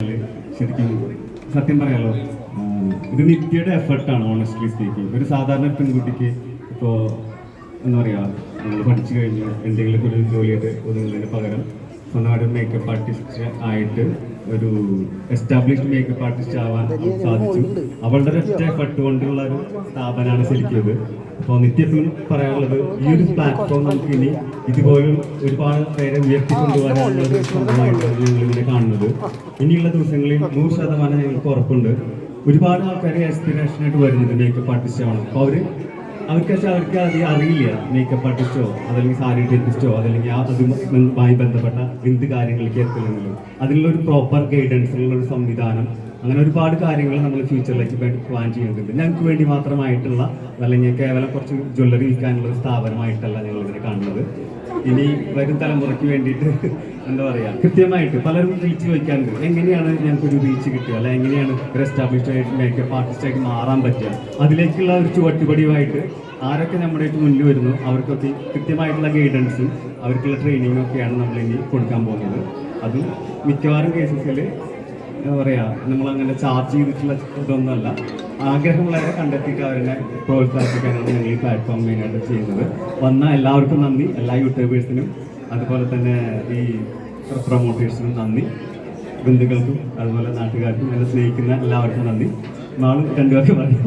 ശരിക്കും സത്യം പറയാലോ, ഇത് നിത്യയുടെ എഫർട്ടാണ്. ഓണസ്റ്റ്ലി സ്പീക്കിംഗ്, ഒരു സാധാരണ പെൺകുട്ടിക്ക് ഇപ്പോൾ എന്താ പറയുക, നമ്മൾ പഠിച്ചു കഴിഞ്ഞ് എന്തെങ്കിലുമൊക്കെ ഒരു ജോലിയായിട്ട് ഒതുങ്ങുന്നതിന് പകരം സ്വന്തമായിട്ട് മേക്കപ്പ് ആർട്ടിസ്റ്റ് ആയിട്ട് ഒരു എസ്റ്റാബ്ലിഷ്ഡ് മേക്കപ്പ് ആർട്ടിസ്റ്റ് ആവാൻ സാധിച്ചു. അവളുടെ ഒറ്റ എഫർട്ട് കൊണ്ടുള്ള ഒരു സ്ഥാപനമാണ് ശരിക്കും ഇത്. അപ്പോൾ നിത്യത്തിലും പറയാനുള്ളത്, ഈ ഒരു പ്ലാറ്റ്ഫോം നമുക്ക് ഇനി ഇതുപോലും ഒരുപാട് പേരെ ഉയർത്തിക്കൊണ്ടുപോകാനുള്ള ഒരു സംഭവമായിട്ടാണ് ഞങ്ങളിങ്ങനെ കാണുന്നത്. ഇനിയുള്ള ദിവസങ്ങളിൽ 100% ഞങ്ങൾക്ക് ഉറപ്പുണ്ട്. ഒരുപാട് ആൾക്കാർ ആസ്പിറേഷനായിട്ട് വരുന്നത് മേക്കപ്പ് ആർട്ടിസ്റ്റ് ആണ്. അപ്പോൾ അവർക്ക് അത് അറിയില്ല. മേക്കപ്പ് ആർട്ടിസ്റ്റോ അതല്ലെങ്കിൽ സാരി ടെപ്പിസ്റ്റോ അതല്ലെങ്കിൽ അതുമായി ബന്ധപ്പെട്ട എന്ത് കാര്യങ്ങളിലേക്ക് എത്തുന്നത്, അതിനുള്ളൊരു പ്രോപ്പർ ഗൈഡൻസിനുള്ള ഒരു സംവിധാനം, അങ്ങനെ ഒരുപാട് കാര്യങ്ങൾ നമ്മൾ ഫ്യൂച്ചറിലേക്ക് വേണ്ടി പ്ലാൻ ചെയ്യുന്നുണ്ട്. ഞങ്ങൾക്ക് വേണ്ടി മാത്രമായിട്ടുള്ള, അല്ലെങ്കിൽ കേവലം കുറച്ച് ജ്വല്ലറി വിൽക്കാനുള്ള ഒരു സ്ഥാപനമായിട്ടല്ല ഞങ്ങൾ ഇതിനെ കാണുന്നത്. ഇനി വരും തലമുറയ്ക്ക് വേണ്ടിയിട്ട് എന്താ പറയുക, കൃത്യമായിട്ട് പലരും വിളിച്ച് ചോദിക്കാറുണ്ട്, എങ്ങനെയാണ് ഞങ്ങൾക്കൊരു റീച്ച് കിട്ടുക, അല്ല എങ്ങനെയാണ് ഒരു എസ്റ്റാബ്ലിഷ്ഡ് ആയിട്ട് മേക്കപ്പ് ആർട്ടിസ്റ്റായിട്ട് മാറാൻ പറ്റുക. അതിലേക്കുള്ള ഒരു ചുവട്ടുപടിയുമായിട്ട് ആരൊക്കെ നമ്മുടെ മുന്നിൽ വരുന്നു അവർക്കൊക്കെ കൃത്യമായിട്ടുള്ള ഗൈഡൻസും അവർക്കുള്ള ട്രെയിനിങ്ങും ഒക്കെയാണ് നമ്മളിനി കൊടുക്കാൻ പോകുന്നത്. അതും മിക്കവാറും കേസസിൽ എന്താ പറയുക, നമ്മളങ്ങനെ ചാർജ് ചെയ്തിട്ടുള്ള ഇതൊന്നുമല്ല, ആഗ്രഹമുള്ളവരെ കണ്ടെത്തിയിട്ട് അവരെ പ്രോത്സാഹിപ്പിക്കാനാണ് ഞങ്ങൾ ഈ പ്ലാറ്റ്ഫോം മെയിനായിട്ട് ചെയ്യുന്നത്. വന്ന എല്ലാവർക്കും നന്ദി, എല്ലാ യൂട്യൂബേഴ്സിനും അതുപോലെ തന്നെ ഈ പ്രൊമോട്ടേഴ്സിനും നന്ദി, ബന്ധുക്കൾക്കും അതുപോലെ നാട്ടുകാർക്കും എന്നെ സ്നേഹിക്കുന്ന എല്ലാവർക്കും നന്ദി. നാളും രണ്ടുപേർക്ക് പറയും.